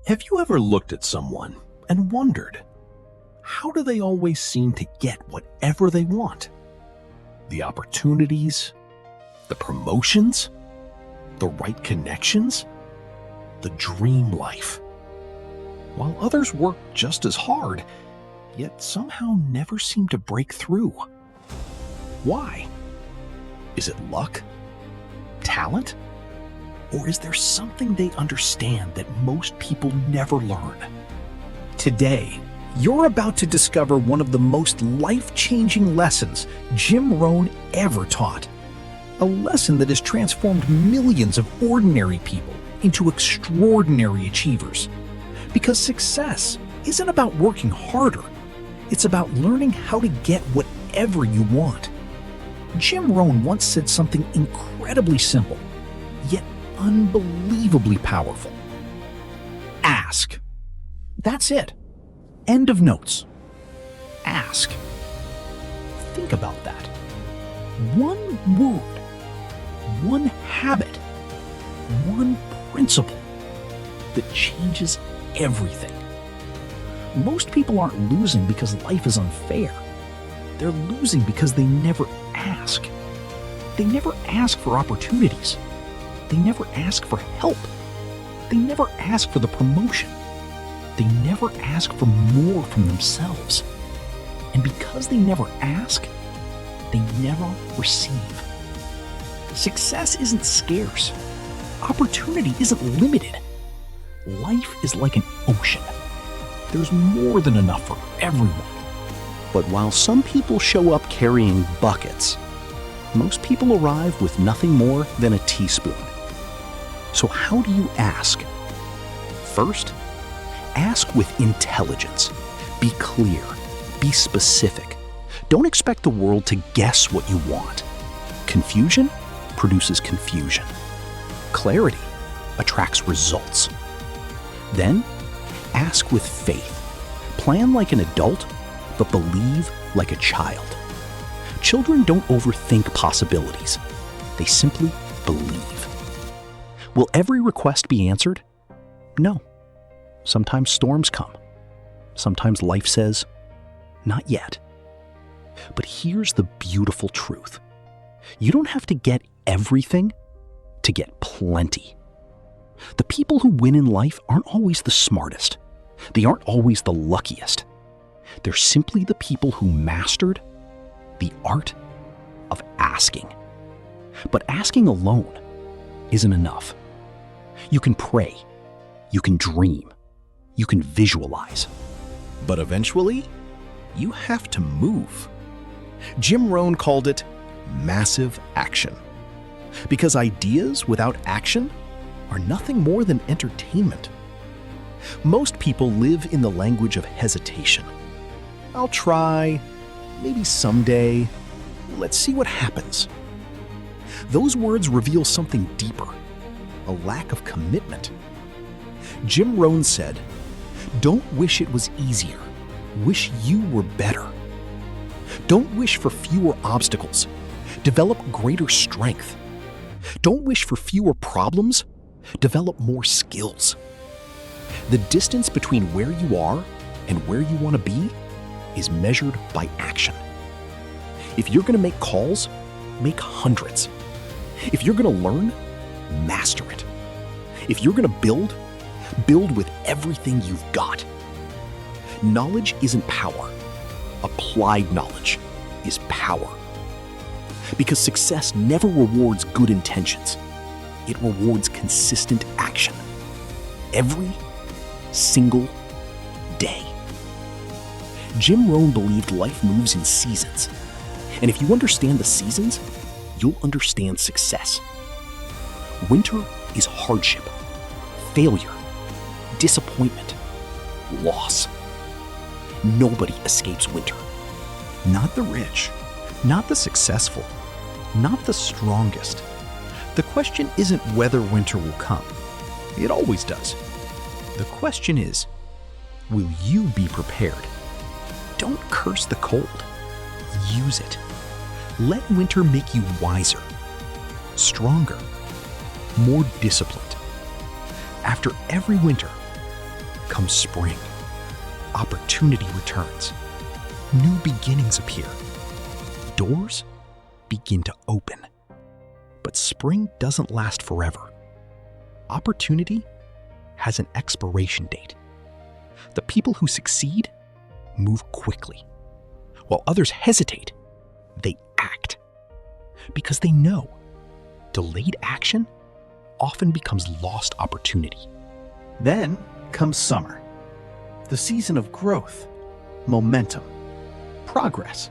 Have you ever looked at someone and wondered, how do they always seem to get whatever they want? The opportunities, the promotions, the right connections, the dream life. While others work just as hard, yet somehow never seem to break through. Why? Is it luck? Talent? Or is there something they understand that most people never learn? Today, you're about to discover one of the most life-changing lessons Jim Rohn ever taught. A lesson that has transformed millions of ordinary people into extraordinary achievers. Because success isn't about working harder. It's about learning how to get whatever you want. Jim Rohn once said something incredibly simple, yet unbelievably powerful. Ask. That's it. End of notes. Ask. Think about that. One word, one habit, one principle that changes everything. Most people aren't losing because life is unfair. They're losing because they never ask. They never ask for opportunities. They never ask for help. They never ask for the promotion. They never ask for more from themselves. And because they never ask, they never receive. Success isn't scarce. Opportunity isn't limited. Life is like an ocean. There's more than enough for everyone. But while some people show up carrying buckets, most people arrive with nothing more than a teaspoon. So how do you ask? First, ask with intelligence. Be clear. Be specific. Don't expect the world to guess what you want. Confusion produces confusion. Clarity attracts results. Then, ask with faith. Plan like an adult, but believe like a child. Children don't overthink possibilities. They simply believe. Will every request be answered? No. Sometimes storms come. Sometimes life says, not yet. But here's the beautiful truth. You don't have to get everything to get plenty. The people who win in life aren't always the smartest. They aren't always the luckiest. They're simply the people who mastered the art of asking. But asking alone isn't enough. You can pray, you can dream, you can visualize. But eventually, you have to move. Jim Rohn called it massive action. Because ideas without action are nothing more than entertainment. Most people live in the language of hesitation. I'll try, maybe someday, let's see what happens. Those words reveal something deeper, a lack of commitment. Jim Rohn said, "Don't wish it was easier, wish you were better. Don't wish for fewer obstacles, develop greater strength. Don't wish for fewer problems, develop more skills." The distance between where you are and where you want to be is measured by action. If you're going to make calls, make hundreds. If you're going to learn, master it. If you're going to build, build with everything you've got. Knowledge isn't power. Applied knowledge is power. Because success never rewards good intentions. It rewards consistent action. Every single day. Jim Rohn believed life moves in seasons. And if you understand the seasons, you'll understand success. Winter is hardship, failure, disappointment, loss. Nobody escapes winter. Not the rich, not the successful, not the strongest. The question isn't whether winter will come. It always does. The question is, will you be prepared? Don't curse the cold. Use it. Let winter make you wiser, stronger, more disciplined. After every winter, comes spring. Opportunity returns. New beginnings appear. Doors begin to open. But spring doesn't last forever. Opportunity has an expiration date. The people who succeed move quickly, while others hesitate. They act because they know delayed action often becomes lost opportunity. Then comes summer, the season of growth, momentum, progress.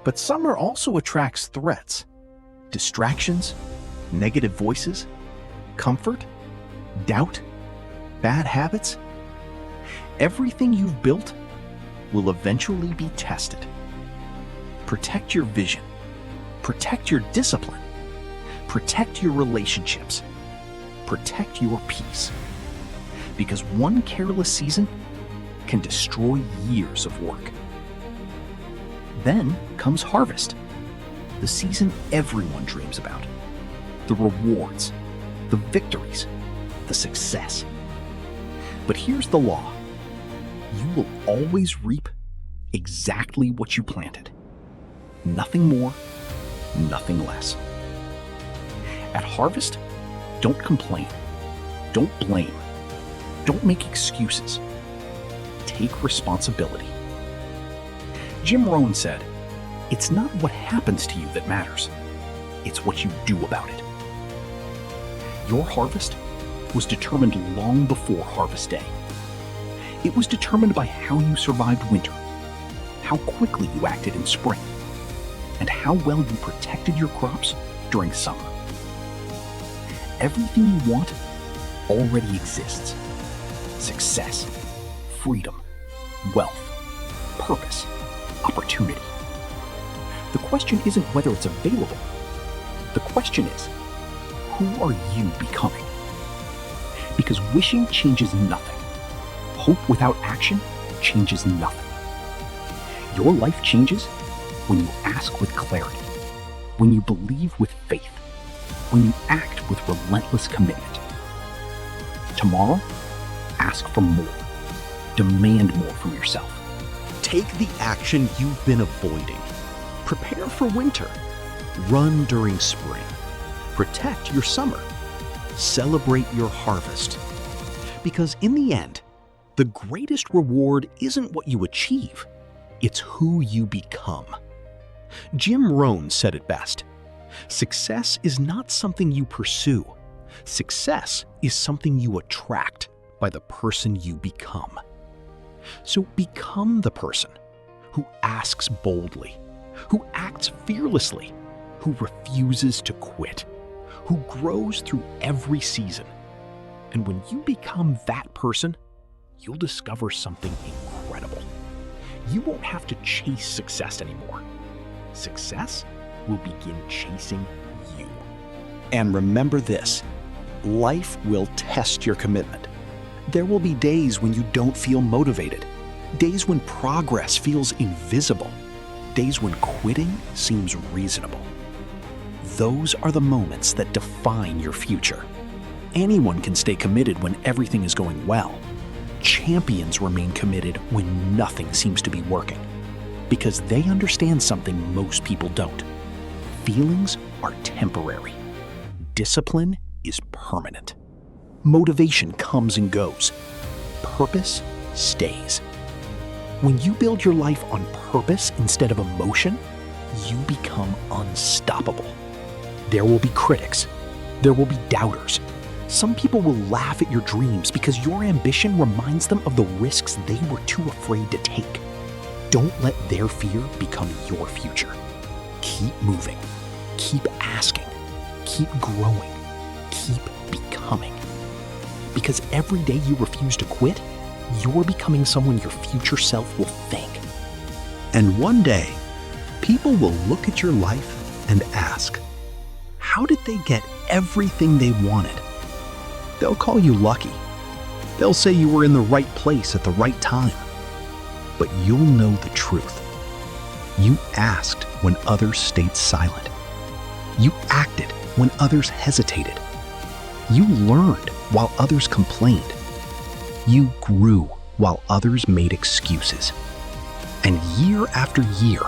But summer also attracts threats, distractions, negative voices, comfort, doubt, bad habits. Everything you've built will eventually be tested. Protect your vision. Protect your discipline. Protect your relationships. Protect your peace. Because one careless season can destroy years of work. Then comes harvest, the season everyone dreams about. The rewards, the victories, the success. But here's the law. You will always reap exactly what you planted. Nothing more, nothing less. At harvest, don't complain. Don't blame. Don't make excuses. Take responsibility. Jim Rohn said, "It's not what happens to you that matters. It's what you do about it." Your harvest was determined long before harvest day. It was determined by how you survived winter, how quickly you acted in spring, and how well you protected your crops during summer. Everything you want already exists. Success, freedom, wealth, purpose, opportunity. The question isn't whether it's available. The question is, who are you becoming? Because wishing changes nothing. Hope without action changes nothing. Your life changes when you ask with clarity, when you believe with faith, when you act with relentless commitment. Tomorrow, ask for more. Demand more from yourself. Take the action you've been avoiding. Prepare for winter. Run during spring. Protect your summer. Celebrate your harvest. Because in the end, the greatest reward isn't what you achieve, it's who you become. Jim Rohn said it best. Success is not something you pursue. Success is something you attract by the person you become. So become the person who asks boldly, who acts fearlessly, who refuses to quit, who grows through every season. And when you become that person, you'll discover something incredible. You won't have to chase success anymore. Success will begin chasing you. And remember this, life will test your commitment. There will be days when you don't feel motivated, days when progress feels invisible, days when quitting seems reasonable. Those are the moments that define your future. Anyone can stay committed when everything is going well. Champions remain committed when nothing seems to be working, because they understand something most people don't. Feelings are temporary. Discipline is permanent. Motivation comes and goes. Purpose stays. When you build your life on purpose instead of emotion, you become unstoppable. There will be critics. There will be doubters. Some people will laugh at your dreams because your ambition reminds them of the risks they were too afraid to take. Don't let their fear become your future. Keep moving. Keep asking. Keep growing. Keep becoming. Because every day you refuse to quit, you're becoming someone your future self will thank. And one day, people will look at your life and ask, how did they get everything they wanted? They'll call you lucky. They'll say you were in the right place at the right time. But you'll know the truth. You asked when others stayed silent. You acted when others hesitated. You learned while others complained. You grew while others made excuses. And year after year,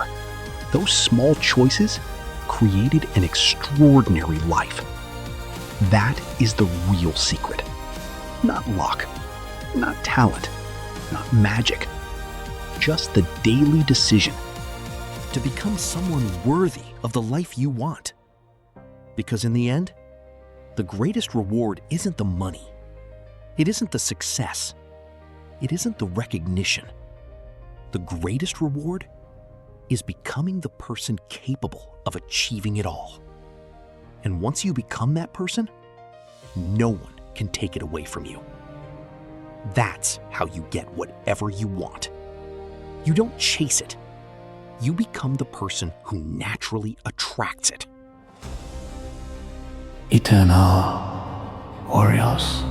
those small choices created an extraordinary life. That is the real secret. Not luck, not talent, not magic. Just the daily decision to become someone worthy of the life you want. Because in the end, the greatest reward isn't the money. It isn't the success. It isn't the recognition. The greatest reward is becoming the person capable of achieving it all. And once you become that person, no one can take it away from you. That's how you get whatever you want. You don't chase it. You become the person who naturally attracts it. Eternal warriors.